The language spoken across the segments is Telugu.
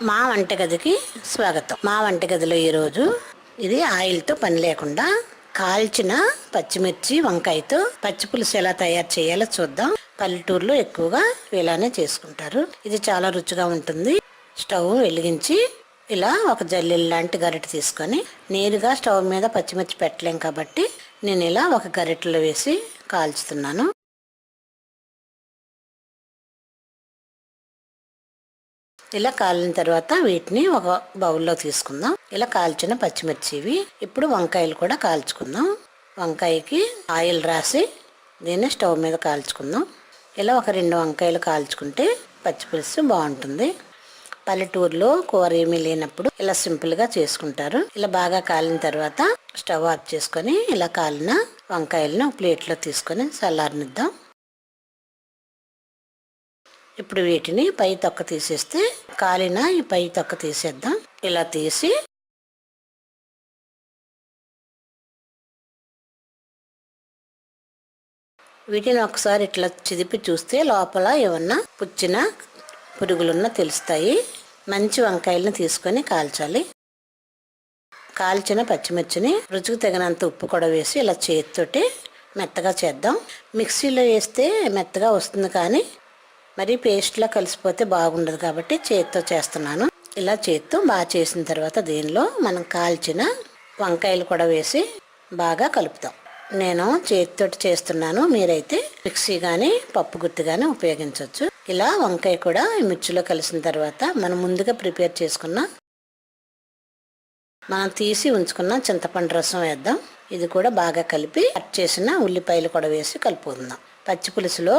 మా వంటగదికి స్వాగతం. మా వంటగదిలో ఈరోజు ఇది ఆయిల్తో పని లేకుండా కాల్చిన పచ్చిమిర్చి వంకాయతో పచ్చి పులుసు ఎలా తయారు చేయాలో చూద్దాం. పల్లెటూరులో ఎక్కువగా ఇలానే చేసుకుంటారు. ఇది చాలా రుచిగా ఉంటుంది. స్టవ్ వెలిగించి ఇలా ఒక జల్లెలు లాంటి గరిటె తీసుకొని, నేరుగా స్టవ్ మీద పచ్చిమిర్చి పెట్టలేం కాబట్టి నేను ఇలా ఒక గరిటెలో వేసి కాల్చుతున్నాను. ఇలా కాలిన తర్వాత వీటిని ఒక బౌల్లో తీసుకుందాం. ఇలా కాల్చిన పచ్చిమిర్చివి. ఇప్పుడు వంకాయలు కూడా కాల్చుకుందాం. వంకాయకి ఆయిల్ రాసి దీన్ని స్టవ్ మీద కాల్చుకుందాం. ఇలా ఒక 2 వంకాయలు కాల్చుకుంటే పచ్చి పులుసు బాగుంటుంది. పల్లెటూరులో కూర ఏమీ లేనప్పుడు ఇలా సింపుల్గా చేసుకుంటారు. ఇలా బాగా కాలిన తర్వాత స్టవ్ ఆఫ్ చేసుకొని ఇలా కాలిన వంకాయలను ప్లేట్లో తీసుకొని చల్లారనిద్దాం. ఇప్పుడు వీటిని పై తొక్క తీసేస్తే కాలిన ఈ పై తొక్క తీసేద్దాం. ఇలా తీసి వీటిని ఒకసారి ఇట్లా చిదిపి చూస్తే లోపల ఏమన్నా పుచ్చిన పురుగులున్నా తెలుస్తాయి. మంచి వంకాయలను తీసుకొని కాల్చాలి. కాల్చిన పచ్చిమిర్చిని రుచికి తగినంత ఉప్పు కూడా వేసి ఇలా చేతితోటి మెత్తగా చేద్దాం. మిక్సీలో వేస్తే మెత్తగా వస్తుంది, కానీ మరి పేస్ట్లా కలిసిపోతే బాగుండదు కాబట్టి చేతితో చేస్తున్నాను. ఇలా చేతితో బాగా చేసిన తర్వాత దీనిలో మనం కాల్చిన వంకాయలు కూడా వేసి బాగా కలుపుతాం. నేను చేతితోటి చేస్తున్నాను, మీరైతే మిక్సీ కానీ పప్పు గుత్తి కానీ ఉపయోగించవచ్చు. ఇలా వంకాయ కూడా మిర్చిలో కలిసిన తర్వాత మనం ముందుగా ప్రిపేర్ చేసుకున్న మనం తీసి ఉంచుకున్న చింతపండు రసం వేద్దాం. ఇది కూడా బాగా కలిపి కట్ చేసిన ఉల్లిపాయలు కూడా వేసి కలుపుకుందాం. పచ్చి పులుసులో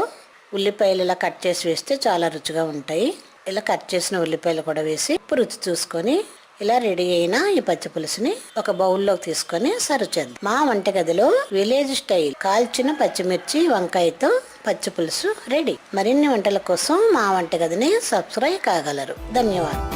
ఉల్లిపాయలు ఇలా కట్ చేసి వేస్తే చాలా రుచిగా ఉంటాయి. ఇలా కట్ చేసిన ఉల్లిపాయలు కూడా వేసి రుచి చూసుకొని ఇలా రెడీ అయిన ఈ పచ్చి పులుసుని ఒక బౌల్లోకి తీసుకొని సర్వ్ చేద్దాం. మా వంటగదిలో విలేజ్ స్టైల్ కాల్చిన పచ్చిమిర్చి వంకాయతో పచ్చి పులుసు రెడీ. మరిన్ని వంటల కోసం మా వంటగదిని సబ్స్క్రైబ్ కాగలరు. ధన్యవాదాలు.